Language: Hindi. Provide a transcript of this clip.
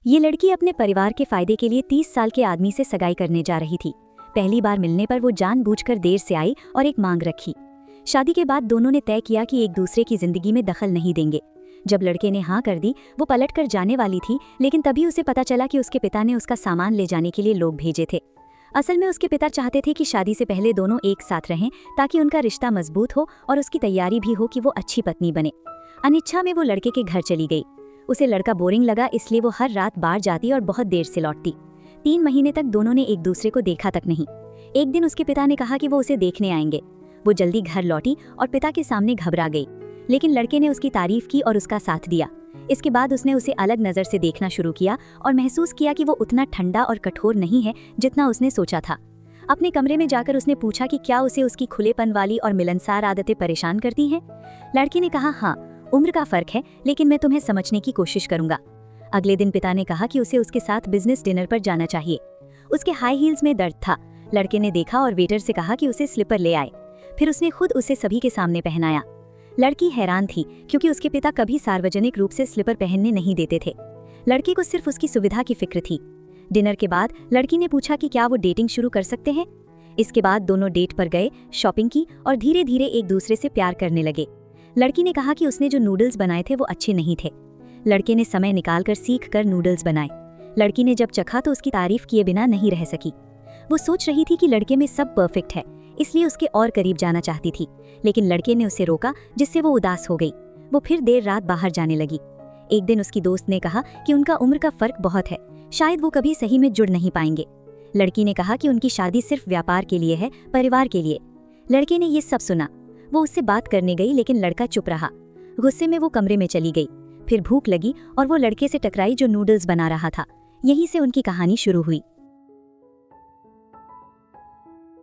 ये लड़की अपने परिवार के फायदे के लिए 30 साल के आदमी से सगाई करने जा रही थी। पहली बार मिलने पर वो जानबूझकर देर से आई और एक मांग रखी। शादी के बाद दोनों ने तय किया कि एक दूसरे की जिंदगी में दखल नहीं देंगे। जब लड़के ने हाँ कर दी, वो पलट कर जाने वाली थी, लेकिन तभी उसे पता चला कि उसके पिता ने उसका सामान ले जाने के लिए लोग भेजे थे। असल में उसके पिता चाहते थे कि शादी से पहले दोनों एक साथ रहें, ताकि उनका रिश्ता मजबूत हो और उसकी तैयारी भी हो कि वो अच्छी पत्नी बने। अनिच्छा में वो लड़के के घर चली गई। उसे लड़का बोरिंग लगा, इसलिए वो हर रात बाहर जाती और बहुत देर से लौटती। 3 महीने तक दोनों ने एक दूसरे को देखा तक नहीं। एक दिन उसके पिता ने कहा कि वो उसे देखने आएंगे। वो जल्दी घर लौटी और पिता के सामने घबरा गई, लेकिन लड़के ने उसकी तारीफ की और उसका साथ दिया। इसके बाद उसने उसे अलग नज़र से देखना शुरू किया और महसूस किया कि वो उतना ठंडा और कठोर नहीं है जितना उसने सोचा था। अपने कमरे में जाकर उसने पूछा कि क्या उसे उसकी खुलेपन वाली और मिलनसार आदतें परेशान करती हैं। लड़के ने कहा, हाँ, उम्र का फर्क है, लेकिन मैं तुम्हें समझने की कोशिश करूंगा। अगले दिन पिता ने कहा कि उसे उसके साथ बिजनेस डिनर पर जाना चाहिए। उसके हाई हील्स में दर्द था। लड़के ने देखा और वेटर से कहा कि उसे स्लीपर ले आए। फिर उसने खुद उसे सभी के सामने पहनाया। लड़की हैरान थी, क्योंकि उसके पिता कभी सार्वजनिक रूप से स्लीपर पहनने नहीं देते थे। लड़के को सिर्फ उसकी सुविधा की फिक्र थी। डिनर के बाद लड़की ने पूछा कि क्या वो डेटिंग शुरू कर सकते हैं। इसके बाद दोनों डेट पर गए, शॉपिंग की और धीरे धीरे एक दूसरे से प्यार करने लगे। लड़की ने कहा कि उसने जो नूडल्स बनाए थे वो अच्छे नहीं थे। लड़के ने समय निकालकर सीख कर नूडल्स बनाए। लड़की ने जब चखा तो उसकी तारीफ किए बिना नहीं रह सकी। वो सोच रही थी कि लड़के में सब परफेक्ट है, इसलिए उसके और करीब जाना चाहती थी, लेकिन लड़के ने उसे रोका, जिससे वो उदास हो गई। वो फिर देर रात बाहर जाने लगी। एक दिन उसकी दोस्त ने कहा कि उनका उम्र का फर्क बहुत है, शायद वो कभी सही में जुड़ नहीं पाएंगे। लड़की ने कहा कि उनकी शादी सिर्फ व्यापार के लिए है, परिवार के लिए। लड़के ने ये सब सुना। वो उससे बात करने गई, लेकिन लड़का चुप रहा। गुस्से में वो कमरे में चली गई। फिर भूख लगी और वो लड़के से टकराई जो नूडल्स बना रहा था। यहीं से उनकी कहानी शुरू हुई।